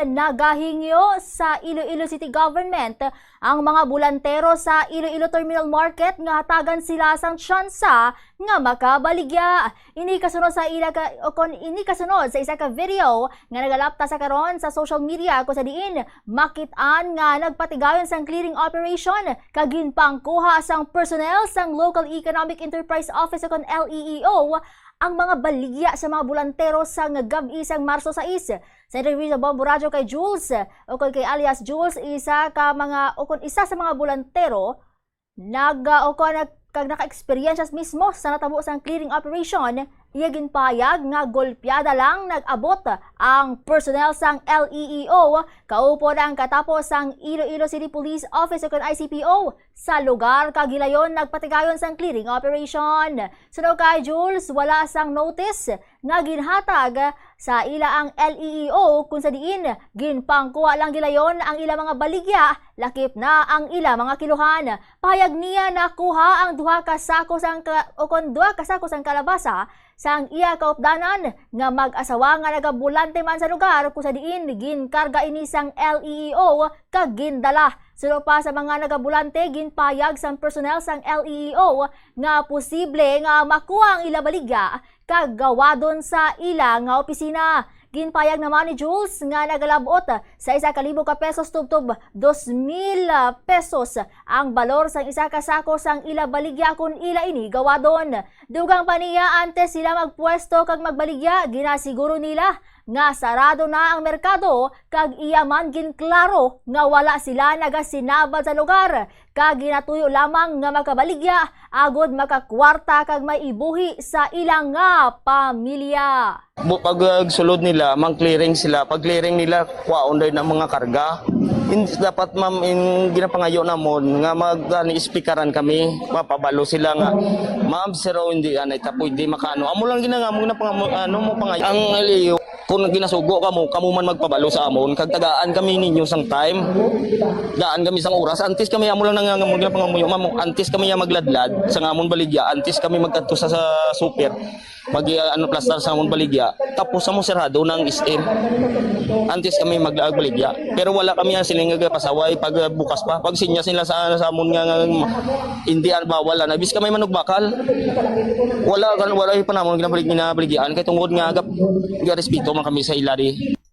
nagahingyo sa Iloilo City Government ang mga bulantero sa Iloilo Terminal Market nga hatagan sila sang tsansa nga makabaligya. Ini kasunod sa isa ka video nga nagalapta sa karon sa social media kung sa diin makitaan nga nagpatigayon sang clearing operation kaginpangkuha sang personnel sang Local Economic Enterprise Office kon LEEO ang mga baligya sa mga bulantero sa gabi sang Marso 6. Sa interview sa Bombo Radio kay Jules, kay alias Jules, isa sa mga bulantero naka-experience mismo sa natabo sang clearing operation, iya ginpayag nga golpyada lang nag-abot ang personnel sang LEEO kaupo ang katapos sang Iloilo City Police Office o ICPO sa lugar kagilayon nagpatigayon sang clearing operation. Sunod kay Jules, wala sang notice nga ginhatag sa ila ang LEEO kung sa diin ginpangkuha lang gilayon ang ila mga baligya, lakip na ang ila mga kiluhan. Pahayag niya na kuha ang duha ka sako sang kalabasa sang iya kaupdanan nga mag-asawa nga nagabulante man sa lugar kung sa diin ginkarga ini sang LEEO kag gindala. Sunod pa sa mga nagabulante, ginpayag sang personnel sang LEEO nga posible nga makuha ang ila baligya kag gawadon sa ila nga opisina. Ginpayag naman ni Jules nga nagalabot sa 1,000 ka pesos tubtob 2,000 pesos ang balor sang isa ka sako sang ila baligya kung ila ini gawadon. Dugang pa niya antes sila magpwesto kag magbaligya, ginasiguro nila nga sarado na ang merkado kag iyaman ginklaro nga wala sila nagasinabad sa lugar kag ginatuyo lamang nga makabaligya agod makakwarta kag maibuhi sa ilang nga pamilya. Pag sulod nila, mang-clearing sila. Pag clearing nila, kuwaon din ng mga karga. Dapat ma'am, ginapangayo namon nga mag-ispikaran kami, mapabalo sila nga. Ma'am, siro hindi anay tapo, hindi makano. Amo lang ginangamo na mo pangayo. Ang aliyo, kung ginasugo kamo man magpabalo sa amon, kag tagaan kami ninyo sang time. Daan kami sang oras, antes kami amo lang nangangamon ginapangamuyo. Ma'am, antes kami magladlad sa amon baligya, antes kami magkadto sa super. Plastar sa amon baligya, tapos sa mo serado ng SM. Antes kami magbaligya, pero wala kami siling pasaway pag bukas pa. Pag sinya sila sa amon nga hindi bawal na bis kami manugbakal. Wala pa namon ginabaligyan kay tungod nga agap respeto man kami sa ilari.